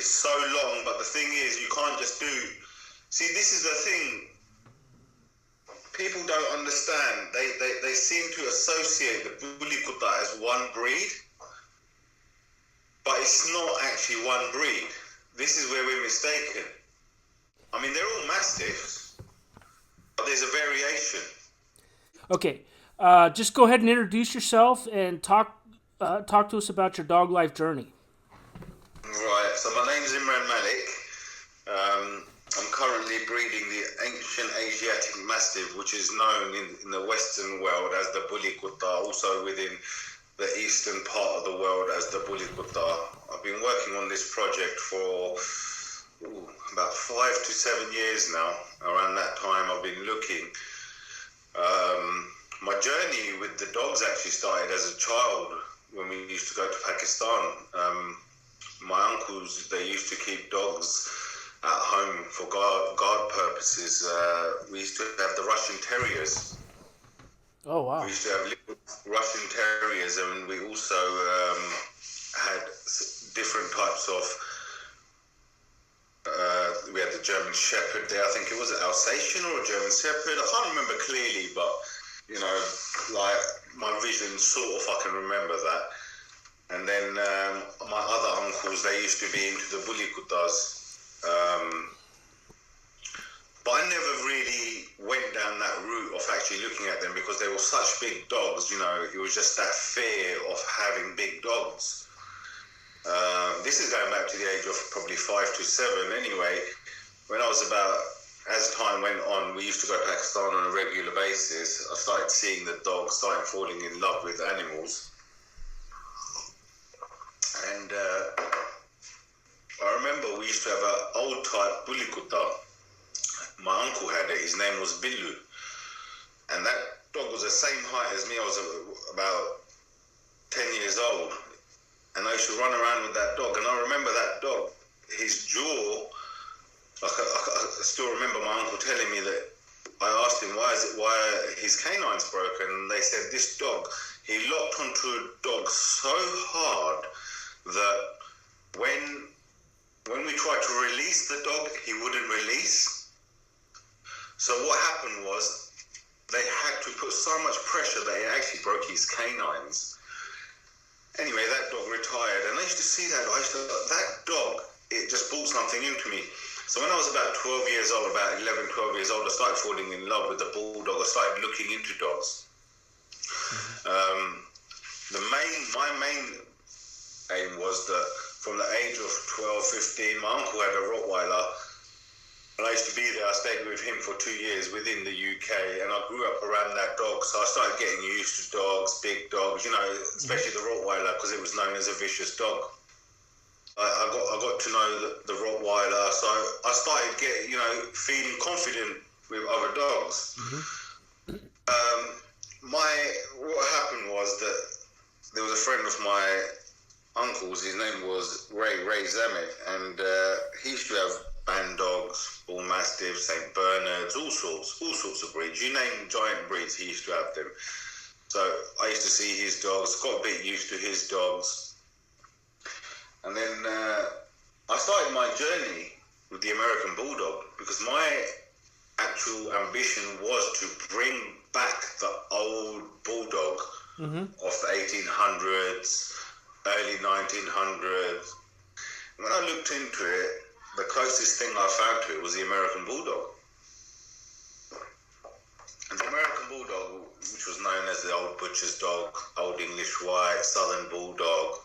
It's so long, but the thing is, you can't just do... See, this is the thing. People don't understand. They seem to associate the bully Kutta as one breed, but it's not actually one breed. This is where we're mistaken. I mean, they're all Mastiffs, but there's a variation. Okay, just go ahead and introduce yourself and talk to us about your dog life journey. Right, so my name's Imran Malik. I'm currently breeding the ancient Asiatic Mastiff, which is known in the Western world as the bully Kutta, also within the eastern part of the world as the bully Kutta. I've been working on this project for about 5 to 7 years now. Around that time I've been looking. My journey with the dogs actually started as a child when we used to go to Pakistan. My uncles, they used to keep dogs at home for guard purposes. We used to have the Russian Terriers. Oh, wow. We used to have little Russian Terriers, and we also had different types of... we had the German Shepherd there. I think it was an Alsatian or a German Shepherd. I can't remember clearly, but, you know, like, my vision sort of, I can remember that. And then my other uncles, they used to be into the bully Kuttas. But I never really went down that route of actually looking at them because they were such big dogs, you know. It was just that fear of having big dogs. This is going back to the age of probably 5 to 7 anyway. When I was about, as time went on, we used to go to Pakistan on a regular basis. I started seeing the dogs, started falling in love with animals. And I remember we used to have an old type bully Kutta. My uncle had it. His name was Billu. And that dog was the same height as me. I was about 10 years old. And I used to run around with that dog. And I remember that dog, his jaw, like I still remember my uncle telling me that I asked him, why his canines broken? And they said, this dog, he locked onto a dog so hard that when we tried to release the dog, he wouldn't release. So what happened was they had to put so much pressure that it actually broke his canines. Anyway, that dog retired, and I used to see that. That dog, it just brought something into me. So when I was about 12 years old, about 11, 12 years old, I started falling in love with the Bulldog. I started looking into dogs. My main aim was that from the age of 12, 15, my uncle had a Rottweiler, and I used to be there. I stayed with him for 2 years within the UK, and I grew up around that dog, so I started getting used to dogs, big dogs, you know, especially the Rottweiler, because it was known as a vicious dog. I got to know the Rottweiler, so I started getting, you know, feeling confident with other dogs. What happened was that there was a friend of my uncle's, his name was Ray Zamet, and he used to have band dogs, bull mastiffs, St. Bernards, all sorts of breeds. You name giant breeds, he used to have them. So I used to see his dogs, got a bit used to his dogs. And then I started my journey with the American Bulldog because my actual ambition was to bring back the old Bulldog of the 1800s, early 1900s. When I looked into it, the closest thing I found to it was the American Bulldog. And the American Bulldog, which was known as the old butcher's dog, old English white, Southern Bulldog,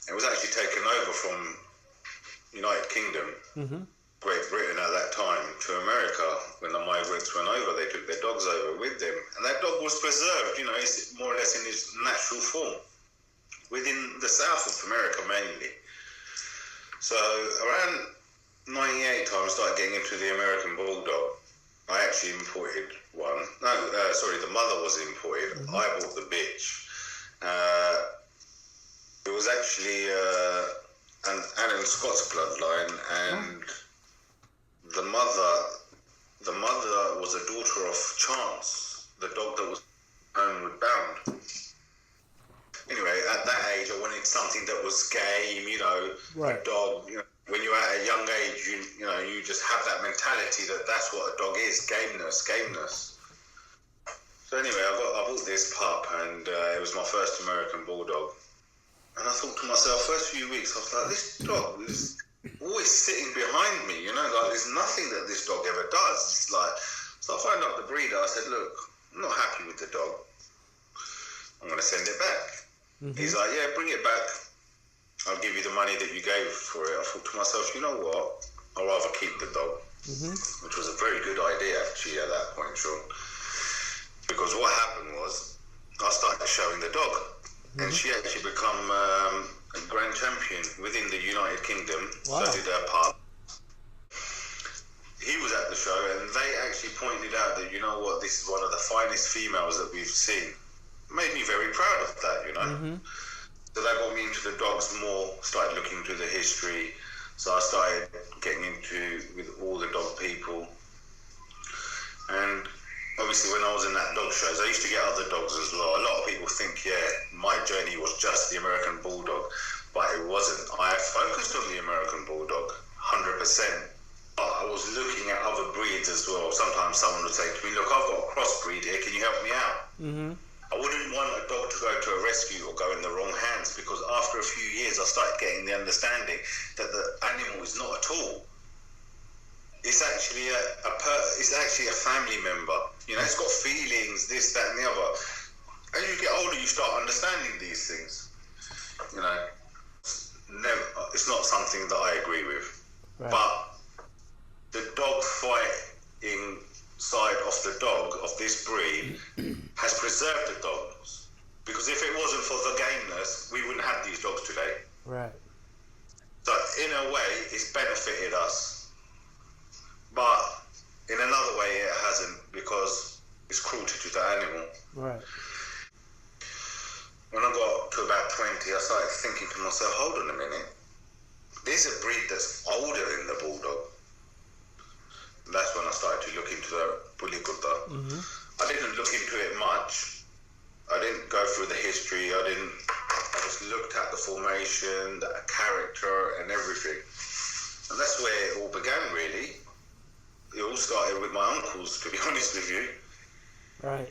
it was actually taken over from United Kingdom, Great Britain at that time, to America. When the migrants went over, they took their dogs over with them. And that dog was preserved, you know, it's more or less in its natural form, within the south of America mainly. So around 98 time, I started getting into the American Bulldog. I actually imported one. The mother was imported. I bought the bitch. It was actually an Alan Scott's bloodline, and the mother was a daughter of Chance, the dog that was homeward bound. Anyway, at that age, I wanted wanted something that was game, you know, Right. a dog. You know, when you're at a young age, you know, you just have that mentality that that's what a dog is, gameness. So anyway, I bought this pup, and it was my first American Bulldog. And I thought to myself, first few weeks, I was like, this dog is always sitting behind me, you know, like there's nothing that this dog ever does. It's like, so I phoned up the breeder. I said, look, I'm not happy with the dog. I'm going to send it back. Mm-hmm. He's like, yeah, bring it back. I'll give you the money that you gave for it. I thought to myself, you know what? I'd rather keep the dog, which was a very good idea actually at that point, Sean. Because what happened was I started showing the dog, and she actually become a grand champion within the United Kingdom. Wow. So did her pup. He was at the show, and they actually pointed out that, you know what, this is one of the finest females that we've seen. Made me very proud of that, you know. So that got me into the dogs more, started looking into the history. So I started getting into with all the dog people. And obviously when I was in that dog shows, I used to get other dogs as well. A lot of people think, yeah, my journey was just the American Bulldog, but it wasn't. I focused on the American Bulldog, 100%. But I was looking at other breeds as well. Sometimes someone would say to me, look, I've got a crossbreed here, can you help me out? I wouldn't want a dog to go to a rescue or go in the wrong hands, because after a few years I started getting the understanding that the animal is not a tool. It's actually it's actually a family member. You know, it's got feelings, this, that, and the other. As you get older, you start understanding these things. You know, it's not something that I agree with. Right. But the dog fighting side of the dog of this breed has preserved the dogs, because if it wasn't for the gameness, we wouldn't have these dogs today. Right. So in a way, it's benefited us, but in another way, it hasn't, because it's cruelty to the animal. Right. When I got to about 20, I started thinking to myself, hold on a minute, there's a breed that's older than the Bulldog. That's when I started to look into the bully Kutta. I didn't look into it much. I didn't go through the history. I just looked at the formation, the character, and everything. And that's where it all began, really. It all started with my uncles, to be honest with you. Right.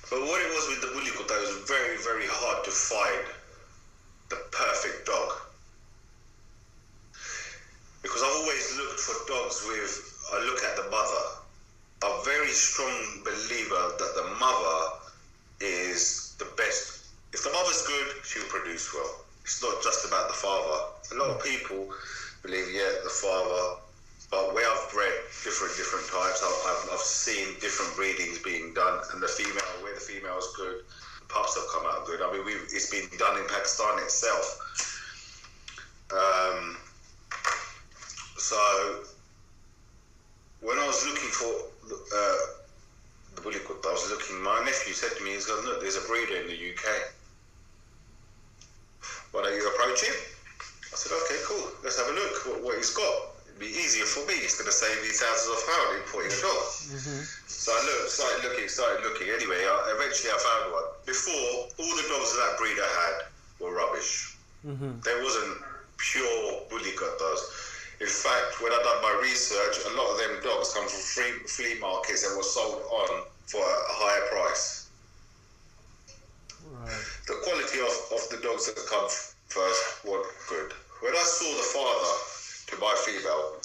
But what it was with the bully Kutta, it was very, very hard to find the perfect dog. Because I've always looked for dogs I look at the mother. I'm a very strong believer that the mother is the best. If the mother's good, she'll produce well. It's not just about the father. A lot of people believe, yeah, the father, but where I've bred different types, I've seen different breedings being done, and where the female is good, the pups have come out good. I mean, it's been done in Pakistan itself. So when I was looking for the bully Kutta, my nephew said to me, he's going, look, there's a breeder in the UK. Why don't you approach him? I said, okay, cool, let's have a look what he's got. It'd be easier for me, instead of saying these thousands of pounds importing a dog. So I started looking. Anyway, eventually I found one. Before, all the dogs that breeder had were rubbish. There wasn't pure bully Kuttas. In fact, when I done my research, a lot of them dogs come from flea markets and were sold on for a higher price. Right. The quality of the dogs that come first were good. When I saw the father to my female,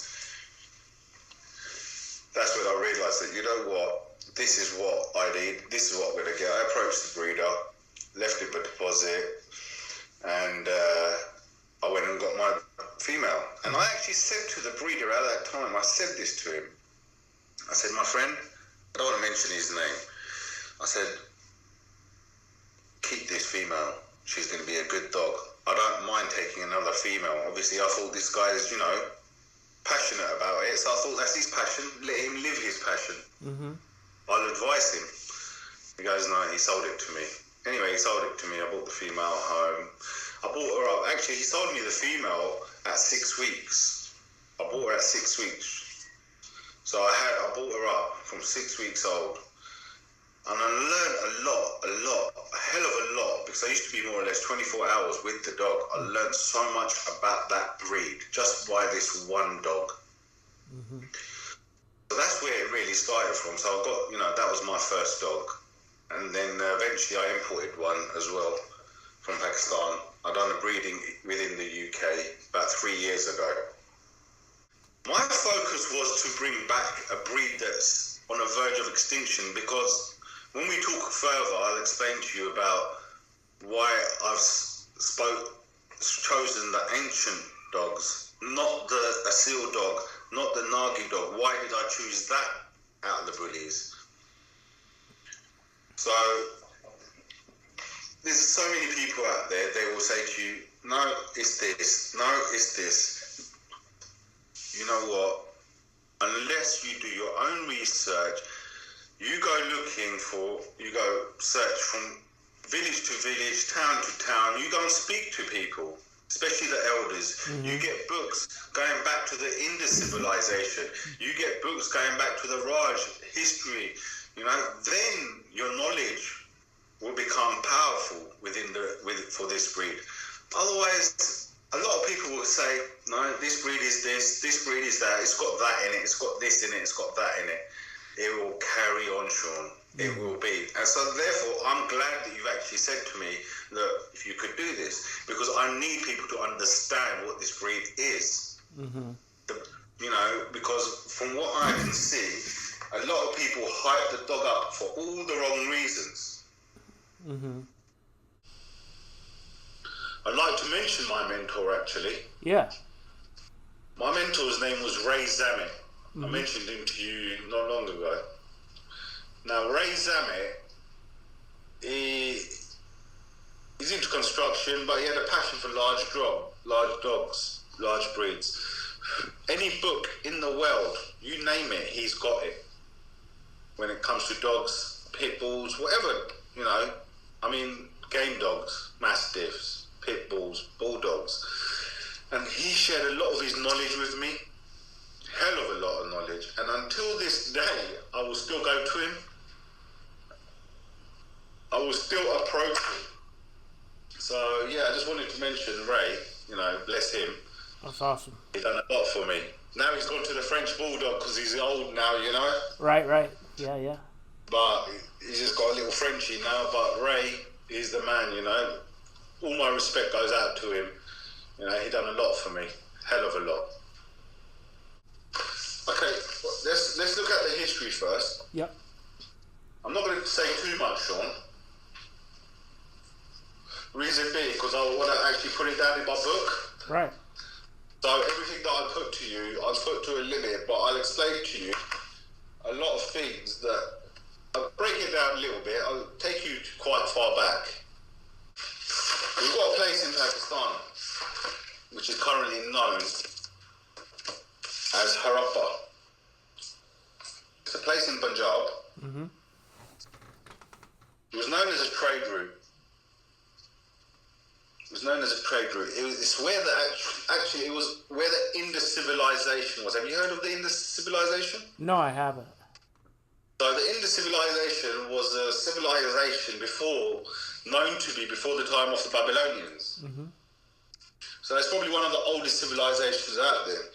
that's when I realised that, you know what, this is what I need, this is what I'm going to get. I approached the breeder, left him a deposit, and I went and got my female. And I actually said to the breeder at that time, I said this to him. I said, my friend, I don't want to mention his name. I said, keep this female. She's going to be a good dog. I don't mind taking another female. Obviously, I thought this guy is, passionate about it. So I thought, that's his passion. Let him live his passion. I'll advise him. He goes, no, he sold it to me. Anyway, he sold it to me. I brought the female home. I bought her up. Actually, he sold me the female at 6 weeks. I bought her at 6 weeks. So I bought her up from 6 weeks old. And I learned a hell of a lot because I used to be more or less 24 hours with the dog. I learned so much about that breed just by this one dog. Mm-hmm. So that's where it really started from. So I got, that was my first dog. And then eventually I imported one as well from Pakistan. I'd done a breeding within the UK about 3 years ago. My focus was to bring back a breed that's on the verge of extinction, because when we talk further, I'll explain to you about why I've chosen the ancient dogs, not the Asil dog, not the Nagi dog. Why did I choose that out of the bullies? So there's so many people out there, they will say to you, no, it's this, no, it's this. You know what? Unless you do your own research, you go search from village to village, town to town, you go and speak to people, especially the elders. Mm-hmm. You get books going back to the Indus civilization. You get books going back to the Raj history. Then your knowledge will become powerful for this breed. Otherwise, a lot of people will say, no, this breed is this breed is that, it's got that in it, it's got this in it, it's got that in it. It will carry on, Sean. It will be. And so therefore, I'm glad that you've actually said to me that if you could do this, because I need people to understand what this breed is. Mm-hmm. Because from what I can see, a lot of people hype the dog up for all the wrong reasons. Mm-hmm. I'd like to mention my mentor, actually. Yeah. My mentor's name was Ray Zamet. Mm-hmm. I mentioned him to you not long ago. Now, Ray Zamet, he's into construction, but he had a passion for large dogs, large breeds. Any book in the world, you name it, he's got it. When it comes to dogs, pit bulls, whatever, game dogs, mastiffs, pit bulls, bulldogs. And he shared a lot of his knowledge with me, hell of a lot of knowledge. And until this day, I will still go to him. I will still approach him. So, I just wanted to mention Ray, bless him. That's awesome. He's done a lot for me. Now he's gone to the French Bulldog because he's old now, Right. Yeah. But he's just got a little Frenchie now. But Ray is the man, All my respect goes out to him. He done a lot for me. Hell of a lot. Okay, let's look at the history first. Yep. I'm not going to say too much, Sean. Reason being, because I want to actually put it down in my book. Right. So everything that I put to you, I'll put to a limit, but I'll explain to you a lot of things that I'll break it down a little bit. I'll take you quite far back. We've got a place in Pakistan which is currently known as Harappa. It's a place in Punjab. Mm-hmm. It was known as a trade route. It's where it was where the Indus civilization was. Have you heard of the Indus civilization? No, I haven't. So the Indus civilization was a civilization known to be before the time of the Babylonians. Mm-hmm. So it's probably one of the oldest civilizations out there.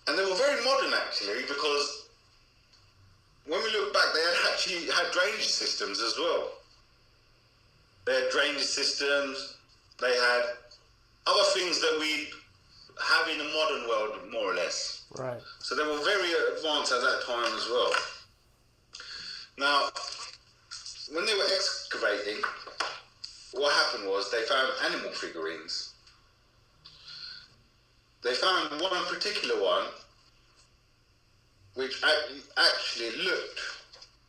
And they were very modern, actually, because when we look back, they had drainage systems as well. They had drainage systems. They had other things that we have in the modern world, more or less. Right. So they were very advanced at that time as well. Now, when they were excavating, what happened was they found animal figurines. They found one particular one which actually looked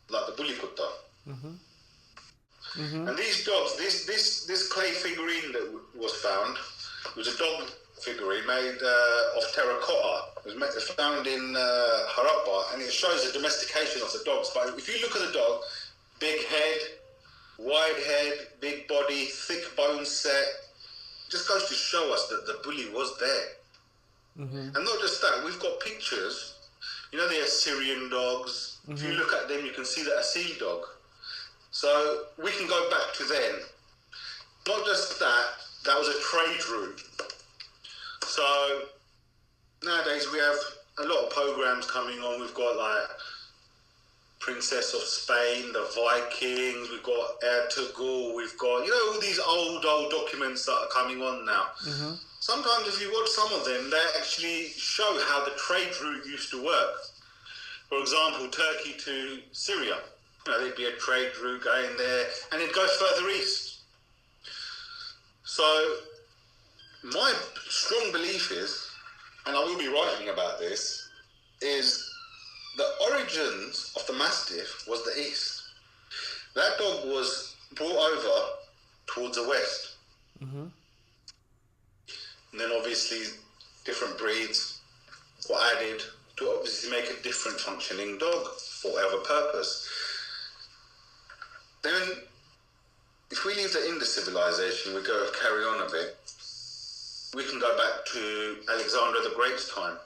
like the bully Kutta. Mm-hmm. Mm-hmm. And these dogs, this clay figurine that was found was a dog figurine made of terracotta. It was found in Harappa, and it shows the domestication of the dogs. But if you look at the dog, big head, wide head, big body, thick bone set, it just goes to show us that the bully was there. Mm-hmm. And not just that, we've got pictures. The Assyrian dogs. Mm-hmm. If you look at them, you can see the Asil dog. So we can go back to then. Not just that, that was a trade route. So nowadays we have a lot of programs coming on. We've got like Princess of Spain, the Vikings, we've got Ertugrul, we've got, all these old documents that are coming on now. Mm-hmm. Sometimes if you watch some of them, they actually show how the trade route used to work. For example, Turkey to Syria. There'd be a trade route going there, and it'd go further east. So my strong belief is, and I will be writing about this, is the origins of the Mastiff was the east. That dog was brought over towards the west. Mm-hmm. And then obviously different breeds were added to obviously make a different functioning dog for whatever purpose. Then if we leave the Indus civilization, we carry on a bit, we can go back to Alexander the Great's time.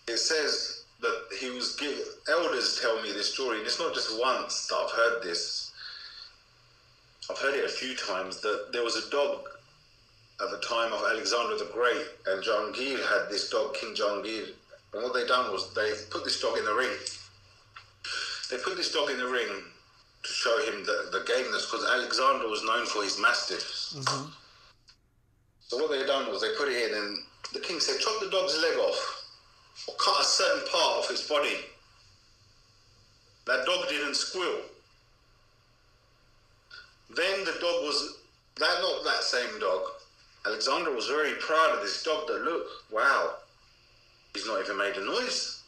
It says that he was elders tell me this story, and it's not just once that I've heard this. I've heard it a few times, that there was a dog at the time of Alexander the Great, and Jahangir had this dog, King Jahangir, and what they done was they put this dog in the ring. They put this dog in the ring to show him the gameness, because Alexander was known for his mastiffs. Mm-hmm. So what they done was they put it in, and the king said, chop the dog's leg off, or cut a certain part of his body. That dog didn't squeal. Then the dog was, not that same dog. Alexander was very proud of this dog that, look, wow, he's not even made a noise.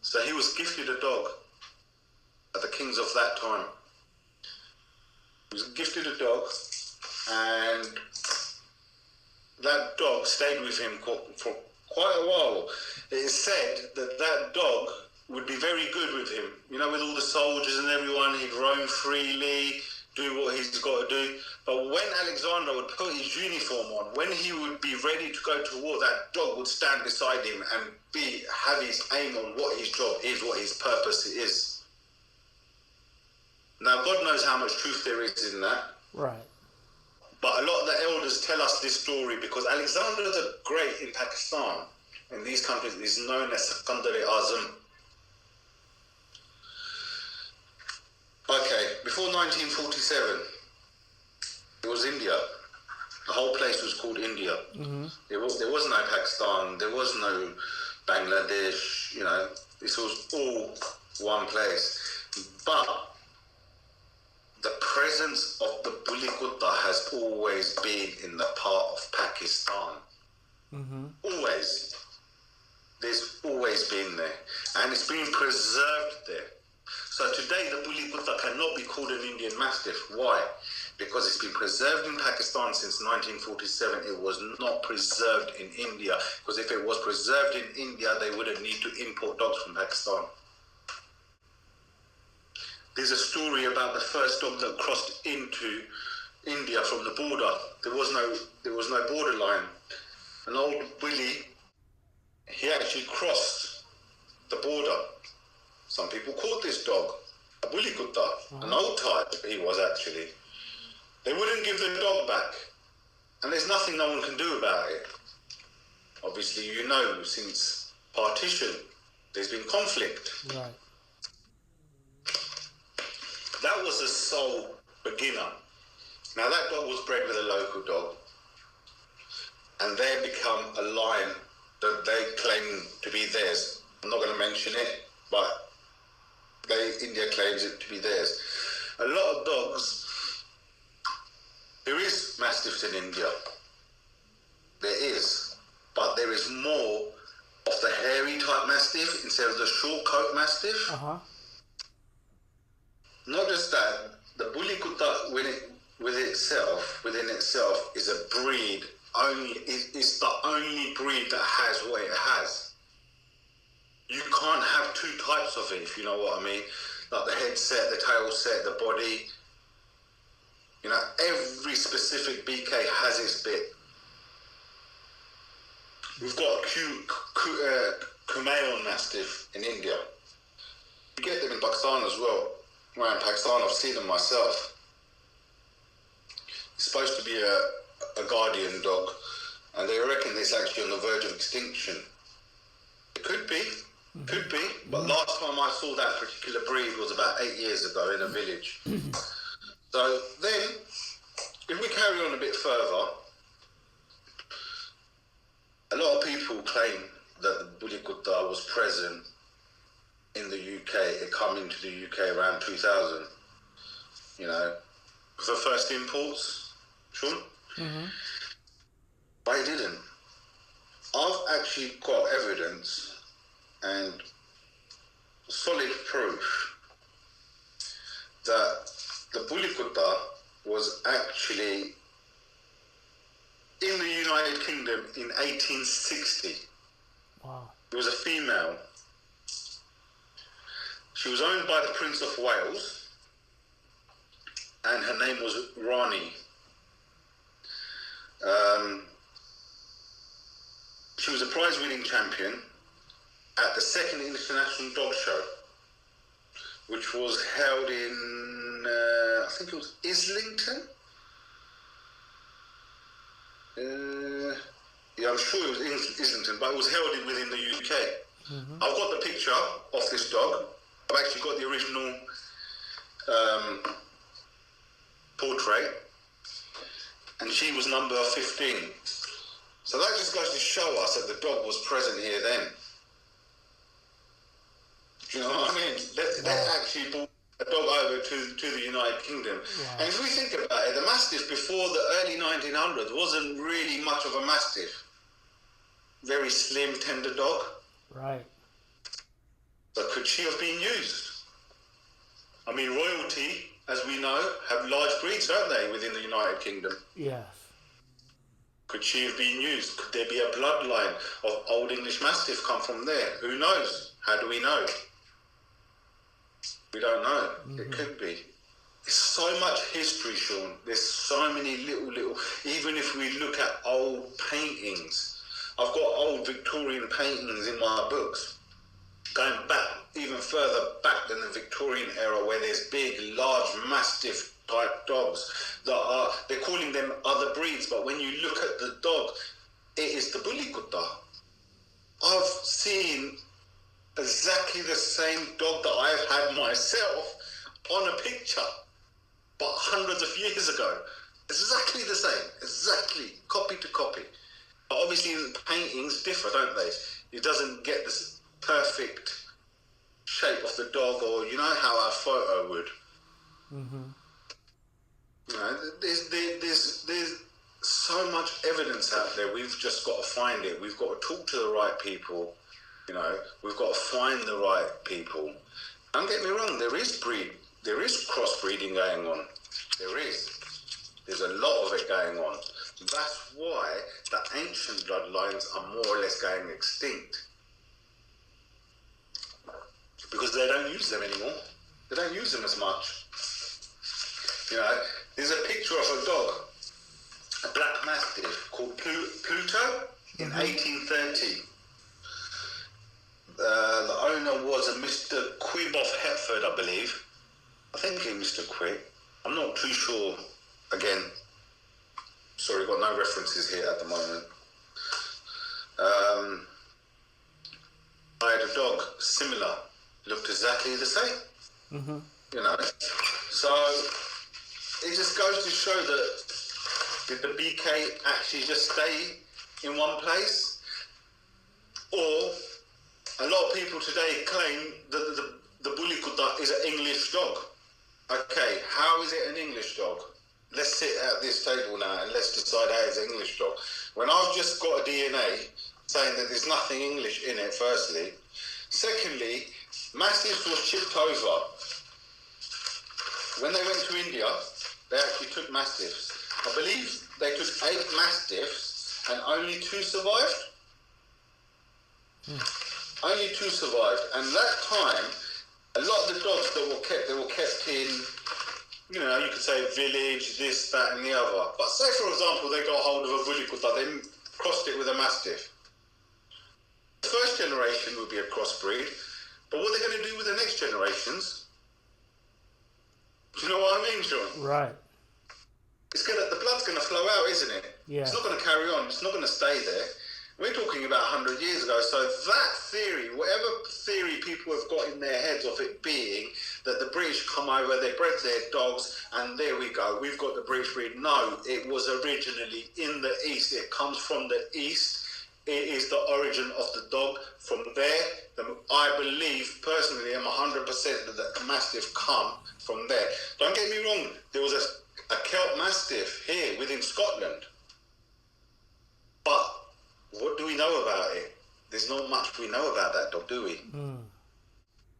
So he was gifted a dog at the kings of that time. He was gifted a dog, and that dog stayed with him for quite a while. It is said that that dog would be very good with him. With all the soldiers and everyone, he'd roam freely, do what he's got to do. But when Alexander would put his uniform on, when he would be ready to go to war, that dog would stand beside him and have his aim on what his job is, what his purpose is. Now, God knows how much truth there is in that. Right. But a lot of the elders tell us this story because Alexander the Great in Pakistan, in these countries, is known as Sikandar-e-Azam. Okay, before 1947, it was India. The whole place was called India. Mm-hmm. There was no Pakistan, there was no Bangladesh, this was all one place. But the presence of the bully Kutta has always been in the part of Pakistan. Mm-hmm. Always. There's always been there. And it's been preserved there. So today the bully Kutta cannot be called an Indian Mastiff. Why? Because it's been preserved in Pakistan since 1947. It was not preserved in India. Because if it was preserved in India, they wouldn't need to import dogs from Pakistan. There's a story about the first dog that crossed into India from the border. There was no borderline. An old bully, he actually crossed the border. Some people called this dog a bully Kutta, an old type he was actually. They wouldn't give the dog back, and there's nothing no one can do about it. Obviously, since partition, there's been conflict. Right. That was a sole beginner. Now that dog was bred with a local dog, and they become a line that they claim to be theirs. I'm not going to mention it, but India claims it to be theirs. A lot of dogs, there is Mastiffs in India. There is, but there is more of the hairy type Mastiff instead of the short coat Mastiff. Uh-huh. Not just that, the bully Kutta within itself is a breed. It's the only breed that has what it has. You can't have two types of it, if you know what I mean. Like the head set, the tail set, the body. Every specific BK has its bit. We've got a Kumail Mastiff in India. You get them in Pakistan as well. around Pakistan. I've seen them myself. It's supposed to be a guardian dog, and they reckon it's actually on the verge of extinction. It could be, but last time I saw that particular breed was about 8 years ago in a village. So then, if we carry on a bit further, a lot of people claim that the bully Kutta was present in the UK. It came into the UK around 2000. You know, for first imports, Sean. But it didn't. I've actually got evidence and solid proof that the bully Kutta was actually in the United Kingdom in 1860. Wow. It was a female. She was owned by the Prince of Wales, and her name was Rani. She was a prize-winning champion at the second International Dog Show, which was held in, I think it was Islington. Yeah, I'm sure it was Islington, but it was held within the UK. I've got the picture of this dog. I've actually got the original portrait, and she was number 15. So that just goes to show us that the dog was present here then. Do you know what I mean? They actually brought a dog over to the United Kingdom. Wow. And if we think about it, the Mastiff before the early 1900s wasn't really much of a Mastiff. Very slim, tender dog. Right. So could she have been used? I mean, royalty, as we know, have large breeds, don't they, within the United Kingdom? Yes. Could she have been used? Could there be a bloodline of Old English Mastiff come from there? Who knows? How do we know? We don't know. It could be. There's so much history, Sean. There's so many little, even if we look at old paintings. I've got old Victorian paintings in my books, going back, even further back than the Victorian era, where there's big, large, Mastiff type dogs that are, they're calling them other breeds, but when you look at the dog, it is the bully Kutta. I've seen exactly the same dog that I've had myself on a picture, but hundreds of years ago. Exactly the same, exactly, copy to copy. But obviously the paintings differ, don't they? It doesn't get this perfect shape of the dog, or you know how our photo would. You know, there's so much evidence out there. We've just got to find it. We've got to talk to the right people. You know, we've got to find the right people. Don't get me wrong, there is crossbreeding going on. There's a lot of it going on. That's why the ancient bloodlines are more or less going extinct. Because they don't use them anymore. They don't use them as much. You know, there's a picture of a dog, a black Mastiff called Pluto in 1830. The owner was a Mr. Quibb of Hertford, I believe. I think he was Mr. Quibb. I'm not too sure. Again, sorry, got no references here at the moment. I had a dog similar, looked exactly the same. You know, so it just goes to show that did the BK actually just stay in one place, or a lot of people today claim that the bully Kutta is an English dog. Okay, how is it an English dog? Let's sit at this table now and let's decide how it's an English dog. When I've just got a DNA saying that there's nothing English in it, firstly. Secondly, Mastiffs was chipped over. When they went to India, they actually took Mastiffs. I believe they took 8 Mastiffs and only 2 survived. Only 2 survived. And that time, a lot of the dogs that were kept, they were kept in, you know, you could say village, this, that, and the other. But say, for example, they got hold of a bully Kutta, they crossed it with a Mastiff. The first generation would be a crossbreed, but what are they going to do with the next generations? change on. Right. The blood's gonna flow out, isn't it? Yeah. It's not gonna carry on. It's not gonna stay there. We're talking about 100 years ago. So that theory, whatever theory people have got in their heads of it being that the British come over, they bred their dogs, and there we go, we've got the British breed. No, it was originally in the East. It comes from the East. It is the origin of the dog. From there, I believe, personally, I'm 100% that the Mastiff come from there. Don't get me wrong, there was a Celt Mastiff here within Scotland. But what do we know about it? There's not much we know about that dog, do we?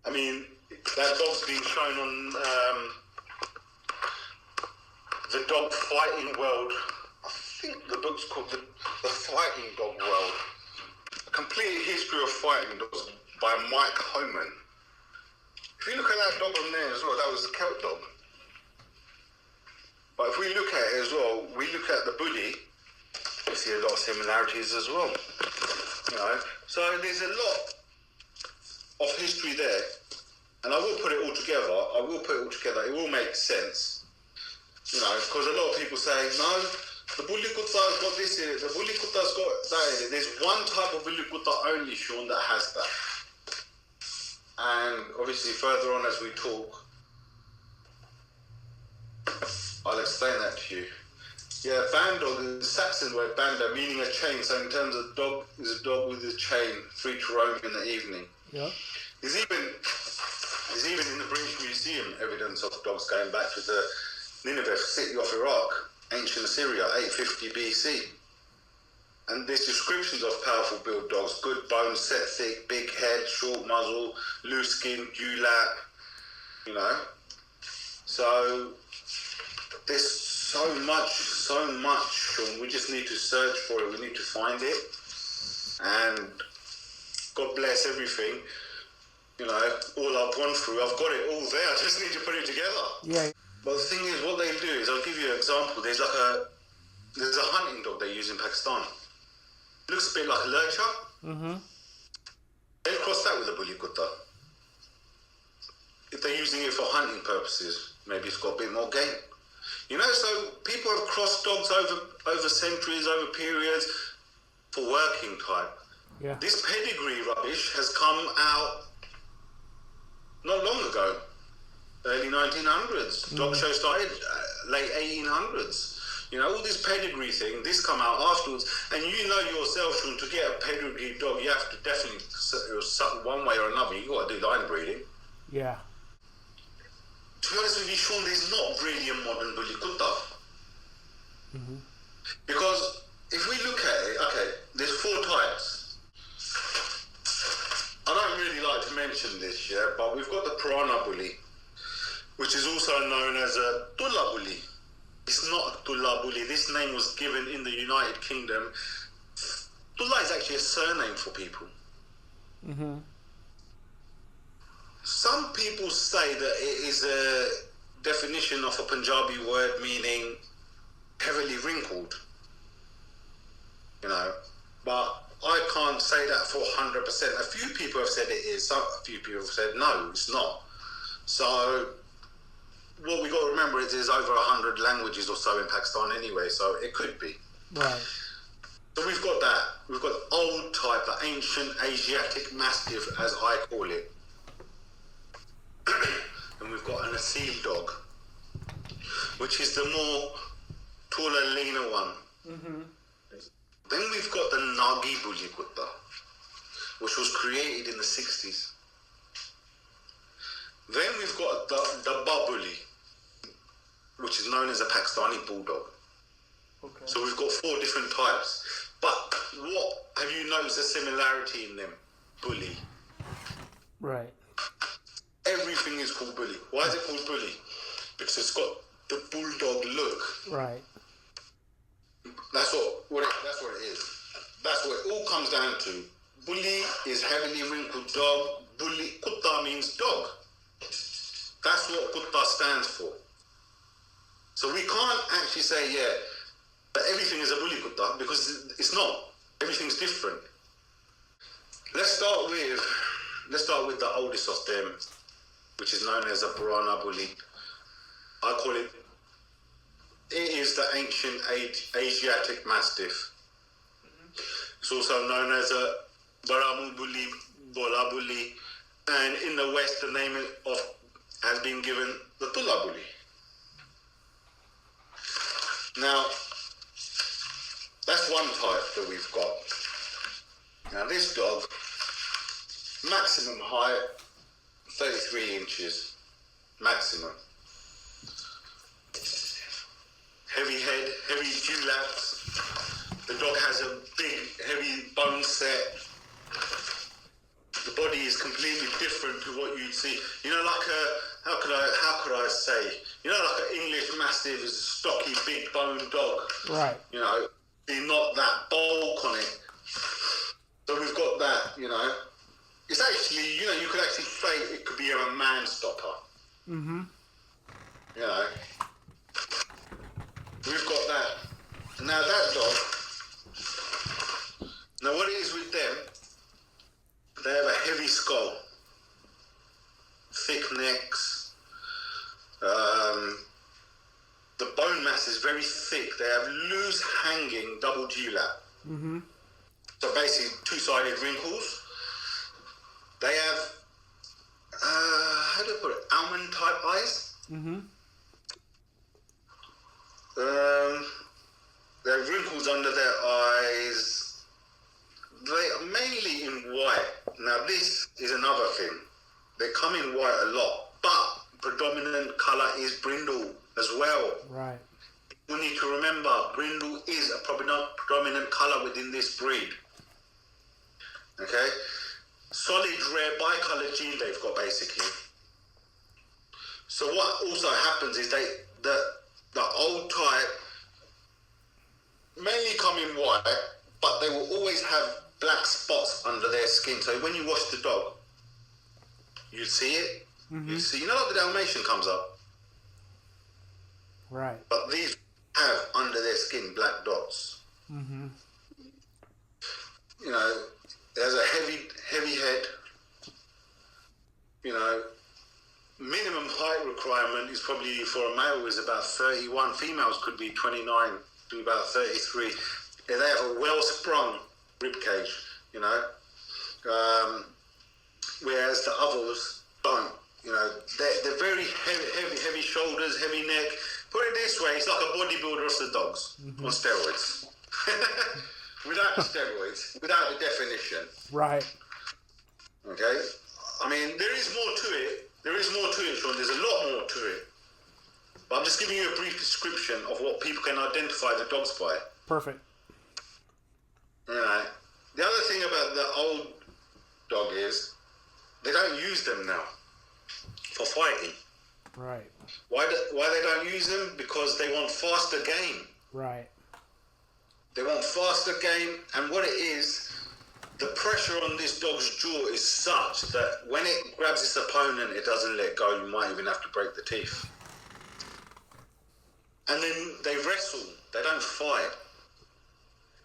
I mean, that dog's been shown on the Dog Fighting World. I think the book's called The Fighting Dog World. A Complete History of Fighting Dogs by Mike Homan. If you look at that dog on there as well, that was the Celt dog. But if we look at it as well, we look at the bully, we see a lot of similarities as well. You know, so there's a lot of history there. And I will put it all together. It will make sense. You know, because a lot of people say, no, the bully Kutta's got this in it, the bully Kutta's got that in it. There's one type of bully Kutta only, Sean, that has that. And obviously further on as we talk, I'll explain that to you. Yeah, bandog is a Saxon word, banda, meaning a chain. So in terms of dog, is a dog with a chain, free to roam in the evening. Yeah. There's even in the British Museum evidence of dogs going back to the Nineveh city of Iraq, ancient Assyria, 850 BC. And there's descriptions of powerful build dogs, good bones, set thick, big head, short muzzle, loose skin, dewlap, you know. So there's so much, Sean. We just need to search for it. We need to find it. And God bless everything. You know, all I've gone through, I've got it all there. I just need to put it together. Yeah. But the thing is, what they do is, I'll give you an example. There's a hunting dog they use in Pakistan. Looks a bit like a lurcher. Mm-hmm. They'll cross that with a bully Kutta. If they're using it for hunting purposes, maybe it's got a bit more game. You know, so people have crossed dogs over centuries, over periods, for working type. Yeah. This pedigree rubbish has come out not long ago, early 1900s. Dog show started late 1800s. You know, all this pedigree thing, this come out afterwards. And you know yourself, Sean, to get a pedigree dog, you have to definitely, one way or another, you got to do line breeding. Yeah. To be honest with you, Sean, there's not really a modern bully Kutta. Mm-hmm. Because if we look at it, okay, there's 4 types. I don't really like to mention this yet, but we've got the piranha bully, which is also known as a tulla bully. It's not a tulla bully. This name was given in the United Kingdom. Tulla is actually a surname for people. Mm-hmm. Some people say that it is a definition of a Punjabi word meaning heavily wrinkled. You know, but I can't say that for 100%. A few people have said it is. A few people have said no, it's not. So what we got to remember is there's over 100 languages or so in Pakistan anyway, so it could be. Right. So we've got that. We've got old type, the ancient Asiatic Mastiff, as I call it. And we've got an Asim dog, which is the more taller, leaner one. Mm-hmm. Then we've got the nagi bully Kutta, which was created in the 60s. Then we've got the bubbly, which is known as a Pakistani bulldog. Okay. So we've got 4 different types. But what have you noticed a similarity in them? Bully. Right. Everything is called bully. Why is it called bully? Because it's got the bulldog look. Right. That's what it is. That's what it all comes down to. Bully is heavily wrinkled dog. Bully Kutta means dog. That's what Kutta stands for. So we can't actually say, that everything is a bully Kutta, because it's not. Everything's different. Let's start with the oldest of them, which is known as a piranha bully. I call it. It is the ancient Asiatic Mastiff. It's also known as a Bully, Bully, and in the West, the name has been given the Bully. Now, that's one type that we've got. Now, this dog, maximum height, 33 inches, maximum. Heavy head, heavy dewlaps. The dog has a big, heavy bone set. The body is completely different to what you'd see. You know, like how could I say? You know, like an English Mastiff is a stocky, big bone dog. Right. You know, not that bulk on it. So we've got that. You know, it's actually, you know, you could actually say it could be a man stopper. Mm-hmm. You know, we've got that. Now that dog. Now what it is with them? They have a heavy skull, thick necks. The bone mass is very thick. They have loose hanging double dewlap. Mm-hmm. So basically two-sided wrinkles. They have, how do I put it, almond type eyes. Mm-hmm. They have wrinkles under their eyes. They are mainly in white. Now this is another thing. They come in white a lot, but predominant colour is brindle as well. Right. We need to remember, brindle is a predominant colour within this breed. Okay? Solid, rare, bicoloured gene they've got basically. So what also happens is the old type mainly come in white, but they will always have black spots under their skin. So when you wash the dog, you see it. Mm-hmm. You see, you know, like the Dalmatian comes up. Right. But these have under their skin black dots. Mm-hmm. You know, there's a heavy head. You know, minimum height requirement is probably for a male is about 31. Females could be 29 to about 33. They have a well-sprung rib cage, you know, whereas the others don't. You know, they're very heavy shoulders, heavy neck. Put it this way, it's like a bodybuilder of the dogs on steroids. Without the steroids, without the definition. Right. Okay? I mean, there is more to it. There is more to it, Sean. There's a lot more to it. But I'm just giving you a brief description of what people can identify the dogs by. Perfect. Right. The other thing about the old dog is they don't use them now for fighting. Right. Why they don't use them? Because they want faster game. Right. They want faster game, and what it is, the pressure on this dog's jaw is such that when it grabs its opponent, it doesn't let go. You might even have to break the teeth. And then they wrestle. They don't fight.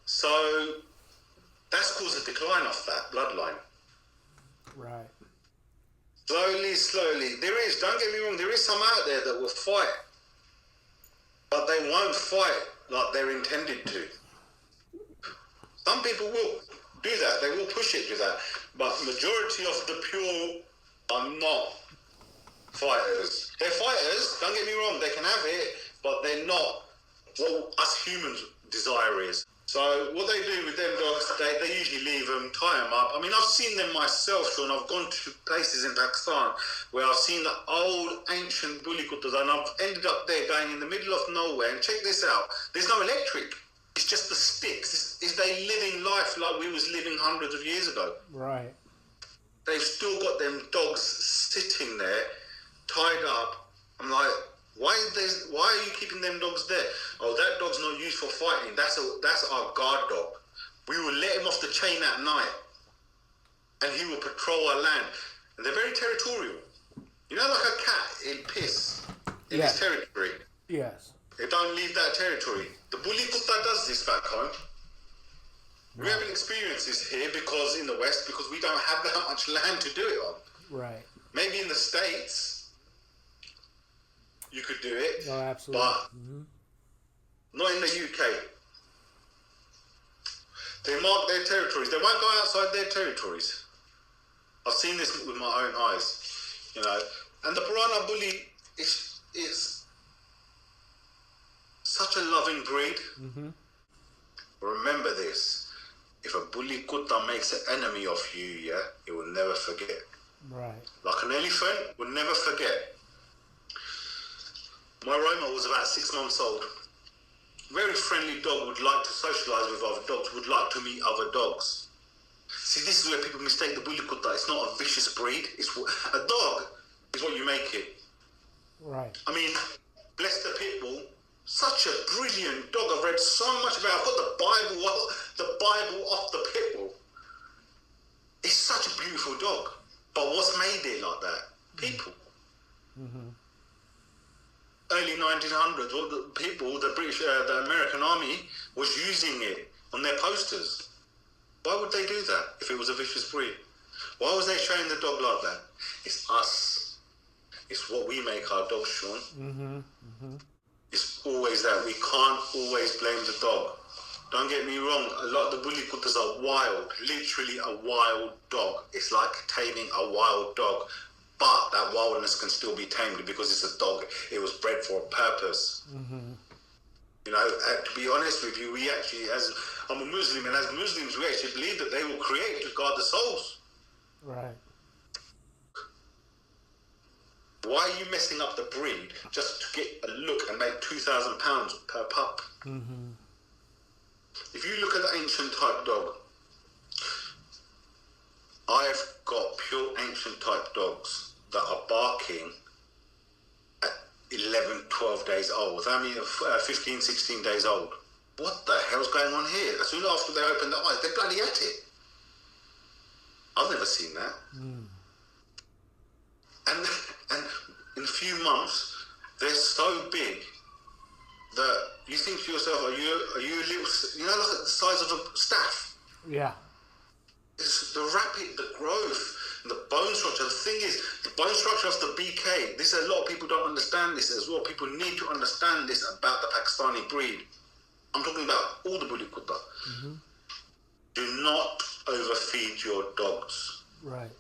So that's caused a decline of that bloodline. Right. Slowly. There is, don't get me wrong, there is some out there that will fight. But they won't fight like they're intended to. Some people will do that. They will push it to that. But majority of the pure are not fighters. They're fighters, don't get me wrong, they can have it, but they're not what us humans desire is. So what they do with them dogs, they usually leave them, tie them up. I mean, I've seen them myself, Sean. I've gone to places in Pakistan where I've seen the old ancient bully Kuttas, and I've ended up there going in the middle of nowhere. And check this out, there's no electric. It's just the sticks. Is they living life like we was living hundreds of years ago? Right. They've still got them dogs sitting there, tied up. I'm like, why are you keeping them dogs there? Oh, that dog's not used for fighting. That's our guard dog. We will let him off the chain at night, and he will patrol our land. And they're very territorial. You know, like a cat, it'll piss in its territory. Yes. They don't leave that territory. The bully Kutta does this back home. Right. We haven't experienced this here because in the West, because we don't have that much land to do it on. Right. Maybe in the States. you could do it. Oh, absolutely. But not in the UK. They mark their territories. They won't go outside their territories. I've seen this with my own eyes, you know. And the piranha bully is such a loving breed. Remember this. If a bully kutta makes an enemy of you, yeah, it will never forget. Right. Like an elephant will never forget. My Roma was about 6 months old. Very friendly dog, would like to socialise with other dogs, would like to meet other dogs. See, this is where people mistake the bully kutta. It's not a vicious breed. A dog is what you make it. Right. I mean, bless the pit bull. Such a brilliant dog. I've read so much about it. I've got the Bible off the pit bull. It's such a beautiful dog. But what's made it like that? People. Early 1900s, all the people, the British, the American Army was using it on their posters. Why would they do that if it was a vicious breed? Why was they showing the dog like that? It's us. It's what we make our dogs, Sean. It's always that. We can't always blame the dog. Don't get me wrong, a lot of the bully kuttas are wild, literally a wild dog. It's like taming a wild dog. But that wildness can still be tamed because it's a dog. It was bred for a purpose. You know, to be honest with you, we actually, I'm a Muslim, and as Muslims, we actually believe that they were created to guard the souls. Right. Why are you messing up the breed just to get a look and make £2,000 per pup? If you look at the ancient type dog, I've got pure ancient type dogs that are barking at 11, 12 days old. I mean, 15, 16 days old. What the hell's going on here? As soon after they open their eyes, they're bloody at it. I've never seen that. And in a few months, they're so big that you think to yourself, are you a little, you know, like the size of a staff? Yeah. It's the growth, and the bone structure. The thing is, the bone structure of the BK, a lot of people don't understand this as well. People need to understand this about the Pakistani breed. I'm talking about all the bully kutta. Do not overfeed your dogs. Right.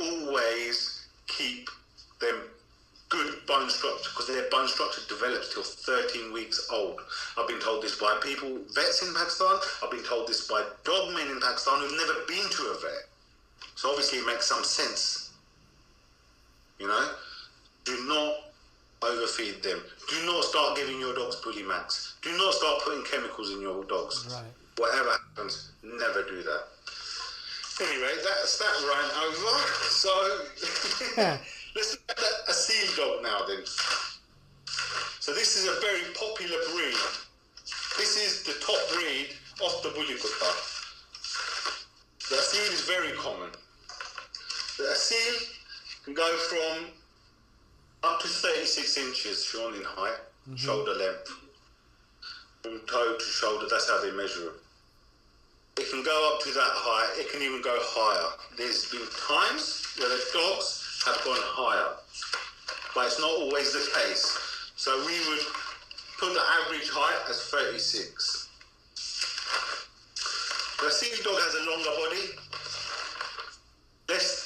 Always keep them good bone structure, because their bone structure develops till 13 weeks old. I've been told this by people, vets in Pakistan. I've been told this by dog men in Pakistan who've never been to a vet. So obviously it makes some sense. You know? Do not overfeed them. Do not start giving your dogs Bully Max. Do not start putting chemicals in your dogs. Right. Whatever happens, never do that. Anyway, that's that rant over. So let's look at a seal dog now then. So this is a very popular breed. This is the top breed of the bully kutta. The seal is very common. The seal can go from up to 36 inches, Sean, in height, shoulder length. From toe to shoulder, that's how they measure it. It can go up to that high, it can even go higher. There's been times where the dogs have gone higher, but it's not always the case. So we would put the average height as 36. The seal dog has a longer body, less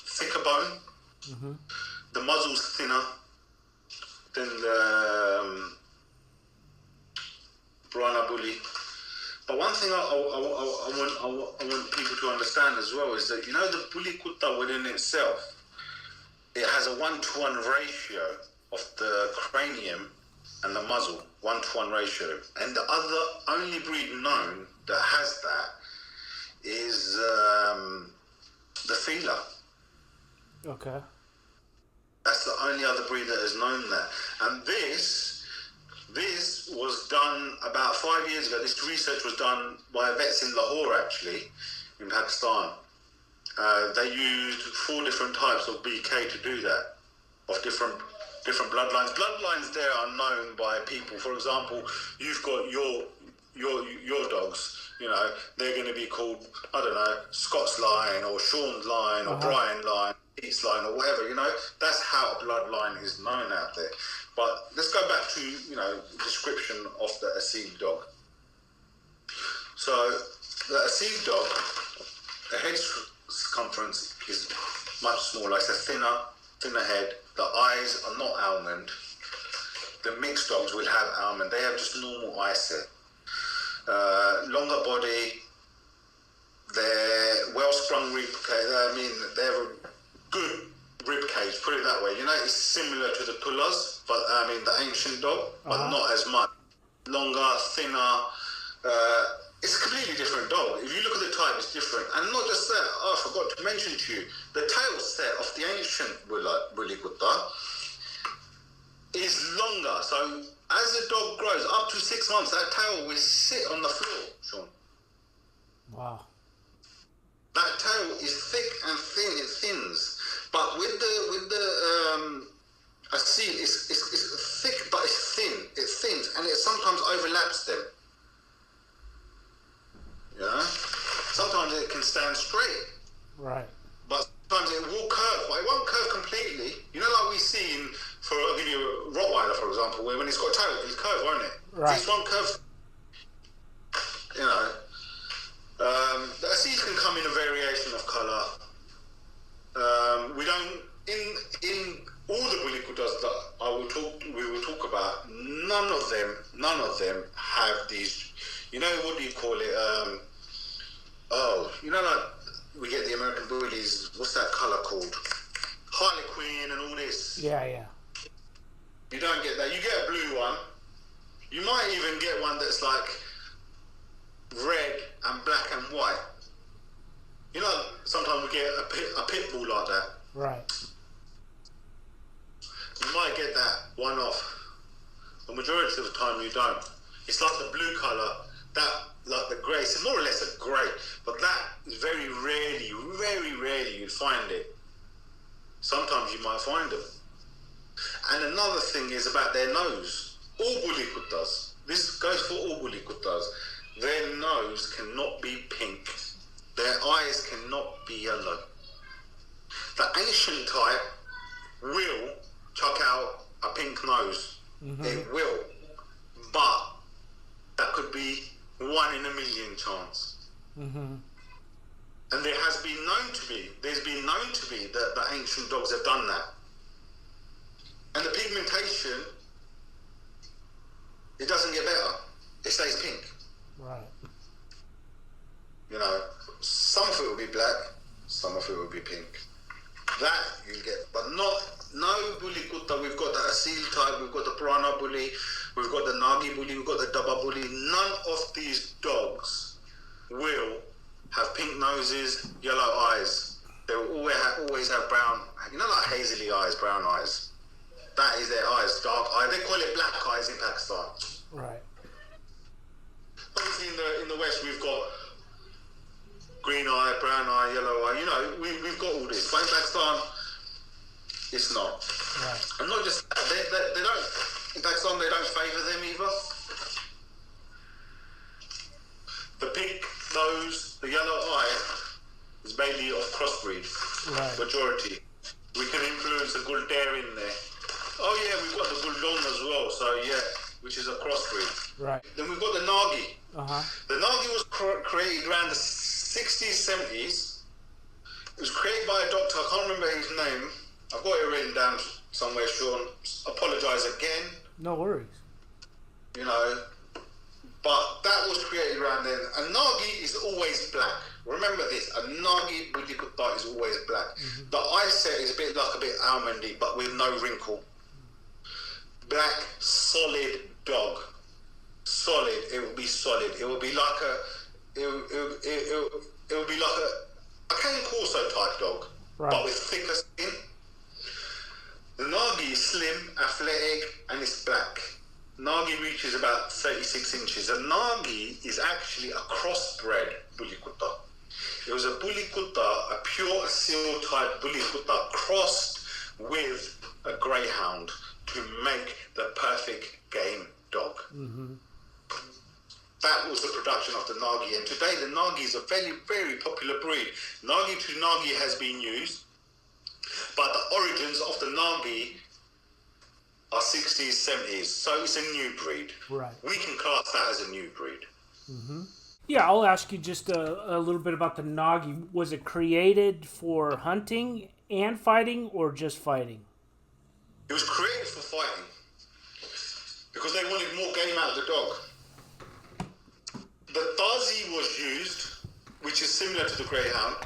thicker bone. The muzzle's thinner than the piranha bully. But one thing I want people to understand as well is that, you know, the bully kutta within itself, it has a 1-to-1 ratio of the cranium and the muzzle, 1-to-1 ratio. And the only breed known that has that is the feeler. Okay. That's the only other breed that has known that. And this was done about 5 years ago. This research was done by vets in Lahore, actually, in Pakistan. They used 4 different types of BK to do that, of different bloodlines. Bloodlines there are known by people. For example, you've got your dogs. You know, they're going to be called, I don't know, Scott's line or Sean's line or Brian line. Pete's line or whatever, you know. That's how a bloodline is known out there. But let's go back to, you know, description of the Asil dog. So the Asil dog, the head circumference is much smaller. It's a thinner head. The eyes are not almond. The mixed dogs will have almond. They have just normal eye set. Longer body. They're well-sprung rib cage. I mean, they have a good rib cage, put it that way. You know, it's similar to the Tullas, but I mean, the ancient dog, but not as much. Longer, thinner. It's a completely different dog. If you look at the type, it's different. And not just that, I forgot to mention to you, the tail set of the ancient Bully Kutta is longer. So as the dog grows, up to 6 months, that tail will sit on the floor, Sean. Wow. That tail is thick and thin. It thins, but with the Asil, it's thick, but it's thin. It thins, and it sometimes overlaps them. You know, sometimes it can stand straight. Right. But sometimes it will curve, but it won't curve completely. You know, like we see in, I'll give you a Rottweiler, for example, where when it's got a tail, it's curved, won't it? Right. This one curve. You know. The Asil can come in a variation of colour. We don't in all the Bully Kuttas that we will talk about. None of them have these. You know, what do you call it? You know, like we get the American Bullies. What's that colour called? Harlequin and all this. Yeah. You don't get that. You get a blue one. You might even get one that's like red and black and white. You know, sometimes we get a pit bull like that. Right. You might get that one off. The majority of the time you don't. It's like the blue colour, that like the grey. It's more or less a grey, but that is very rarely you'd find it. Sometimes you might find them. And another thing is about their nose. All Bully Kuttas. This goes for all Bully Kuttas. Their nose cannot be pink. Their eyes cannot be yellow. The ancient type will chuck out a pink nose. Mm-hmm. It will. But that could be 1 in a million chance. Mm-hmm. And there's been known to be that the ancient dogs have done that. And the pigmentation, it doesn't get better. It stays pink. Right. You know, some of it will be black, some of it will be pink. That you'll get, but no Bully Kutta. We've got the Asil type, we've got the piranha bully, we've got the nagi bully, we've got the dabba bully. None of these dogs will have pink noses, yellow eyes. They will always have brown, you know, like hazily eyes, brown eyes. That is their eyes, dark eyes. They call it black eyes in Pakistan. Right. Obviously, in the West, we've got green eye, brown eye, yellow eye. You know, we've got all this. But in Pakistan, it's not. Right. And not just that, they don't. In Pakistan, they don't favour them either. The pink nose, the yellow eye, is mainly of crossbreed. Right. Majority. We can influence the Gulter in there. Oh yeah, we've got the Bulldog as well. So yeah, which is a crossbreed. Right. Then we've got the Nagi. Uh-huh. The Nagi was created around the 60s, 70s. It was created by a doctor. I can't remember his name. I've got it written down somewhere, Sean. Apologise again. No worries. You know, but that was created around then. A Nagi is always black. Remember this, a Nagi Bully Kutta is always black. Mm-hmm. The eye set is a bit almondy, but with no wrinkle. Black, solid dog. Solid, it will be solid. It will be like a cane corso type dog, right, but with thicker skin. The Nagi is slim, athletic, and it's black. Nagi reaches about 36 inches. A Nagi is actually a crossbred Bully Kutta. It was a Bully Kutta, a pure Asil type Bully Kutta crossed with a greyhound to make the perfect game dog. Mm-hmm. That was the production of the Nagi, and today the Nagi is a very, very popular breed. Nagi to Nagi has been used. But the origins of the nagi are 60s, 70s, so it's a new breed. Right. We can class that as a new breed. Mm-hmm. Yeah, I'll ask you just a little bit about the nagi. Was it created for hunting and fighting, or just fighting? It was created for fighting because they wanted more game out of the dog. The dazi was used, which is similar to the greyhound,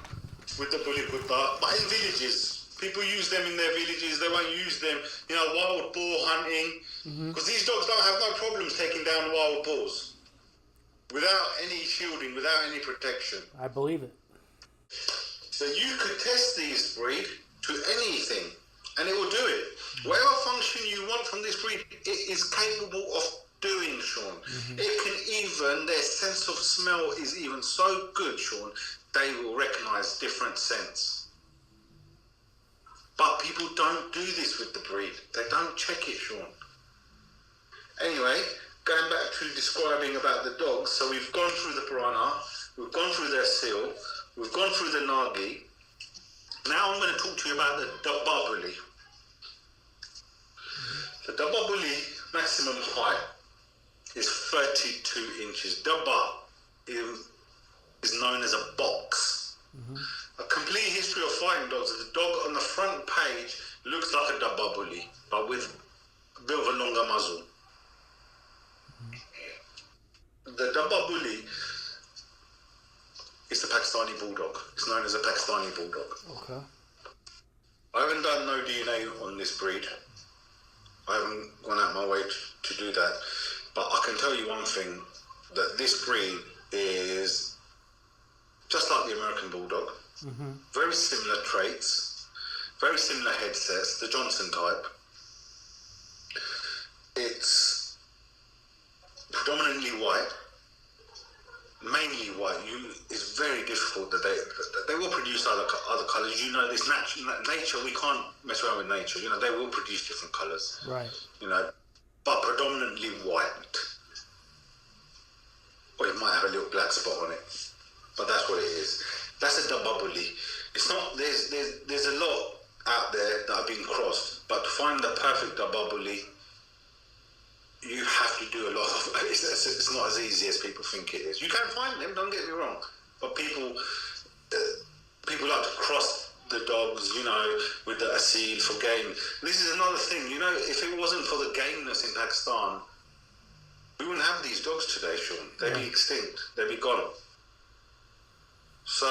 with the bully Kutta, but in villages. People use them in their villages. They won't use them, wild boar hunting, because these dogs don't have no problems taking down wild boars without any shielding, without any protection. I believe it. So you could test this breed to anything, and it will do it. Whatever function you want from this breed, it is capable of doing, Sean. It can even, their sense of smell is even so good, Sean, they will recognize different scents. But people don't do this with the breed. They don't check it, Sean. Anyway, going back to describing about the dogs, so we've gone through the piranha, we've gone through their seal, we've gone through the nagi. Now I'm going to talk to you about the bubbly. The bubbly maximum height is 32 inches. Dabba is known as a box. A complete history of fighting dogs. The dog on the front page looks like a bubbly, but with a bit of a longer muzzle. The bubbly is the Pakistani bulldog. It's known as a Pakistani bulldog. Okay. I haven't done no DNA on this breed. I haven't gone out my way to do that. But I can tell you one thing, that this breed is just like the American Bulldog. Very similar traits, very similar headsets, the Johnson type. It's predominantly white, mainly white. It's very difficult that they will produce other colours. This nature, we can't mess around with nature. They will produce different colours. Right. But predominantly white. Or it might have a little black spot on it. But that's what it is. That's a bubbly. It's not. There's a lot out there that have been crossed, but to find the perfect bubbly, you have to do a lot of. It's not as easy as people think it is. You can find them. Don't get me wrong, but people like to cross the dogs, with the asil for game. This is another thing. If it wasn't for the gameness in Pakistan, we wouldn't have these dogs today, Sean. They'd be extinct. They'd be gone. So,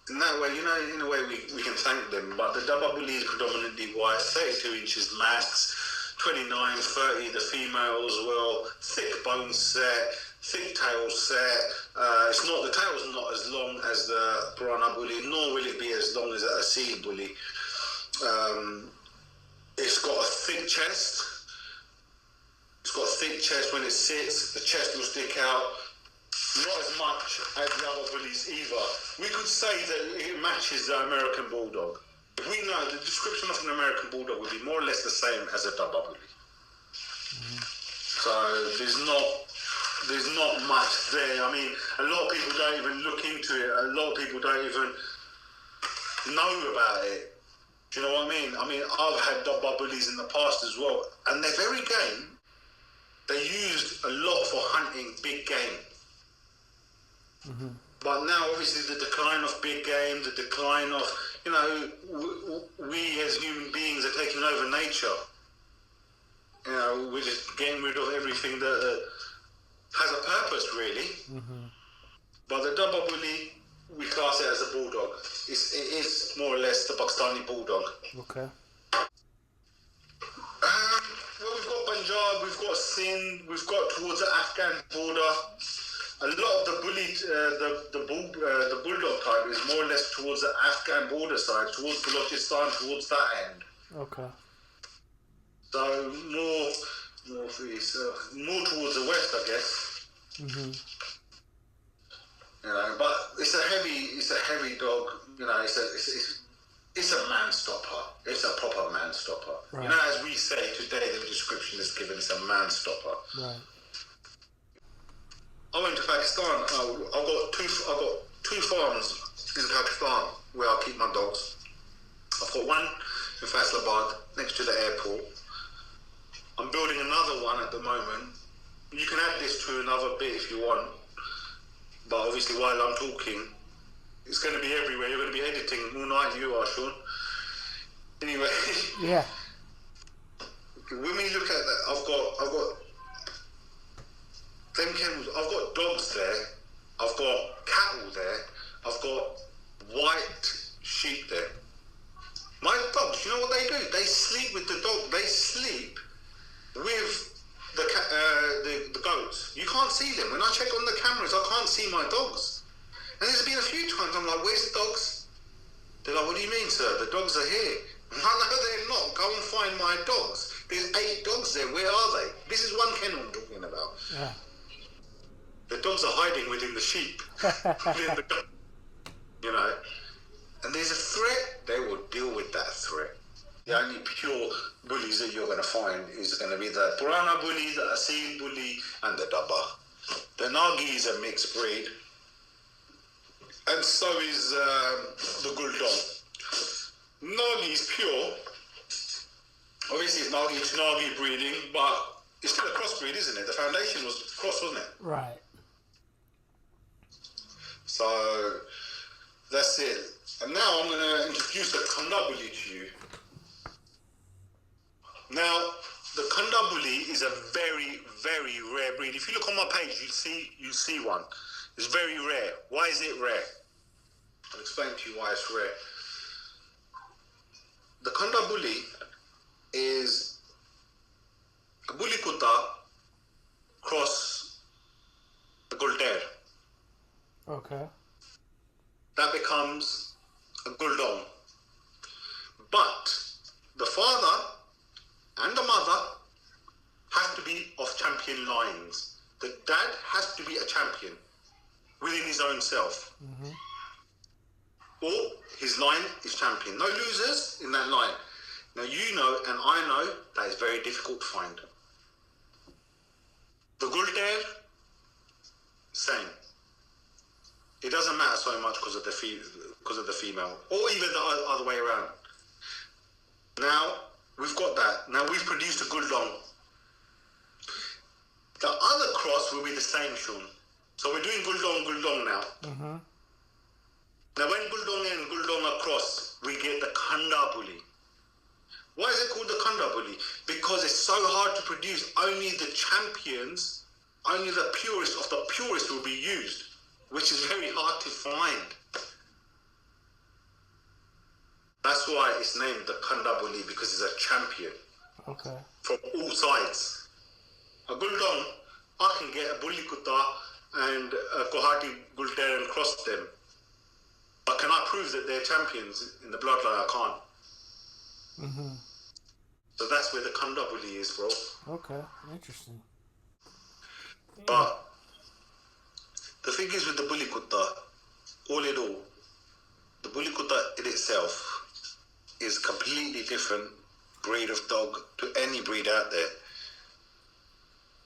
in that way, in a way we can thank them. But the bubbly is predominantly white, 32 inches max, 29, 30, the female as well, thick bone set, thick tail set. The tail's not as long as the piranha bully, nor will it be as long as a seal bully. It's got a thick chest. It's got a thick chest when it sits. The chest will stick out. Not as much as the other bullies either. We could say that it matches the American Bulldog. If we know the description of an American Bulldog would be more or less the same as a bubbly. So there's not much there. I mean, a lot of people don't even look into it. A lot of people don't even know about it. Do you know what I mean? I've had bubblies in the past as well, and they're very game. They used a lot for hunting big game. But now, obviously, the decline of big game, the decline of, we as human beings are taking over nature. We're just getting rid of everything that has a purpose, really. But the bubbly, we class it as a bulldog. It is more or less the Pakistani bulldog. Okay. Well, we've got Punjab, we've got Sindh, we've got towards the Afghan border. A lot of the bulldog type is more or less towards the Afghan border side, towards Balochistan, towards that end. Okay. So northeast, more towards the west, I guess. But it's a heavy dog. It's a man stopper. It's a proper man stopper. Right. As we say today, the description is given. It's a man stopper. Right. I went to Pakistan. I've got two farms in Pakistan where I keep my dogs. I've got one in Faisalabad, next to the airport. I'm building another one at the moment. You can add this to another bit if you want. But obviously while I'm talking, it's going to be everywhere. You're going to be editing all night, you are, Sean. Anyway. Yeah. When we look at that, I've got them kennels, I've got dogs there, I've got cattle there, I've got white sheep there. My dogs, you know what they do? They sleep with the dog. They sleep with the goats. You can't see them. When I check on the cameras, I can't see my dogs. And there's been a few times I'm like, where's the dogs? They're like, what do you mean, sir? The dogs are here. I'm like, no, they're not. Go and find my dogs. There's 8 dogs there. Where are they? This is one kennel I'm talking about. Yeah. The dogs are hiding within the sheep. You know. And there's a threat, they will deal with that threat. The only pure bullies that you're going to find is going to be the piranha bully, the asil bully, and the dabba. The nagi is a mixed breed. And so is the bulldog. Nagi is pure. Obviously it's nagi to nagi breeding, but it's still a crossbreed, isn't it? The foundation was cross, wasn't it? Right. So that's it. And now I'm going to introduce the kanda bully to you. Now, the kanda bully is a very, very rare breed. If you look on my page, you see one. It's very rare. Why is it rare? I'll explain to you why it's rare. The kanda bully is a bully Kutta cross a Gulder. Okay. That becomes a Bulldog. But the father and the mother have to be of champion lines. The dad has to be a champion within his own self. Mm-hmm. Or his line is champion. No losers in that line. Now you know and I know that is very difficult to find. The Gulder, same. It doesn't matter so much because of the female, or even the other way around. Now we've got that. Now we've produced a Bulldog. The other cross will be the same, Sean. So we're doing Bulldog now. Mm-hmm. Now when Bulldog and Bulldog are cross, we get the kanda bully. Why is it called the kanda bully? Because it's so hard to produce. Only the champions, only the purest of the purest will be used, which is very hard to find. That's why it's named the kanda bully, because it's a champion. Okay. From all sides. A Bulldog, I can get a bully Kutta and a Guwahati Gulder and cross them. But can I prove that they're champions in the bloodline? I can't. Mm-hmm. So that's where the kanda bully is, bro. Okay, interesting. But the thing is with the bully Kutta, all in all, the bully Kutta in itself is a completely different breed of dog to any breed out there.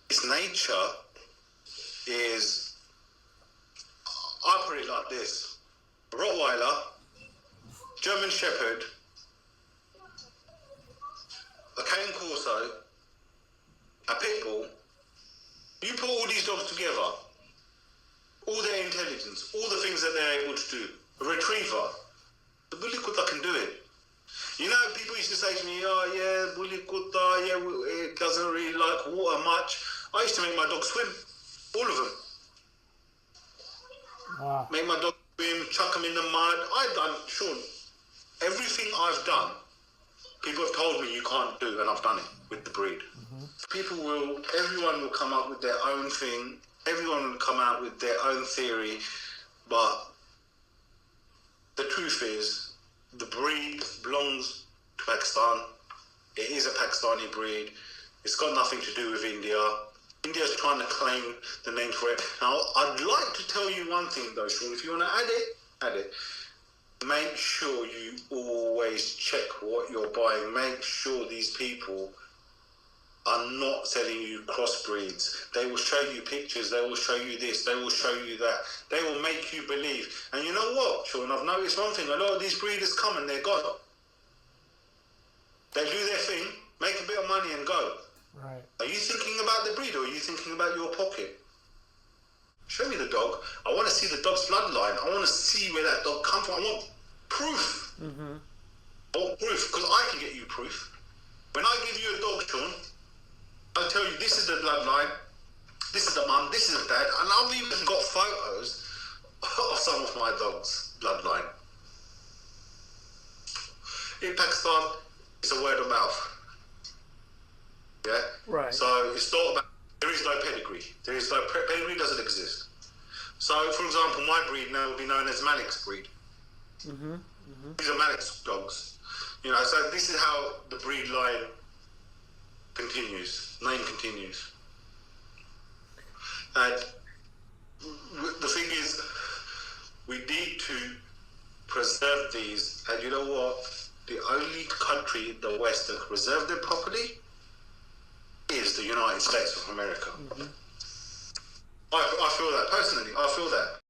Its nature is, I put it like this: Rottweiler, German Shepherd, a Cane Corso, a Pit Bull. You put all these dogs together, all their intelligence, all the things that they're able to do, a retriever, the bully Kutta can do it. You know, people used to say to me, oh yeah, bully Kutta, yeah, it doesn't really like water much. I used to make my dog swim, all of them. Wow. Make my dog swim, chuck them in the mud. I've done, Sean, everything I've done, people have told me you can't do, and I've done it with the breed. Mm-hmm. Everyone will come up with their own thing. Everyone will come out with their own theory, but the truth is, the breed belongs to Pakistan. It is a Pakistani breed. It's got nothing to do with India. India's trying to claim the name for it. Now, I'd like to tell you one thing though, Sean. If you want to add it. Make sure you always check what you're buying. Make sure these people are not selling you crossbreeds. They will show you pictures, they will show you this, they will show you that. They will make you believe. And you know what, Sean, I've noticed one thing. A lot of these breeders come and they're gone. They do their thing, make a bit of money and go. Right. Are you thinking about the breed or are you thinking about your pocket? Show me the dog. I want to see the dog's bloodline. I want to see where that dog comes from. I want proof. Mm-hmm. I want proof because I can get you proof. When I give you a dog, Sean, I'll tell you this is the bloodline, this is the mum, this is the dad, and I've even got photos of some of my dogs' bloodline. In Pakistan, it's a word of mouth. Yeah? Right. So it's not about, there is no pedigree. There is no, pedigree doesn't exist. So, for example, my breed now will be known as Malik's breed. Mm-hmm. Mm-hmm. These are Malik's dogs. You know, so this is how the breed line continues, name continues. And the thing is, we need to preserve these, and you know what? The only country in the West that can preserve them properly is the United States of America. Mm-hmm. I feel that personally. I feel that.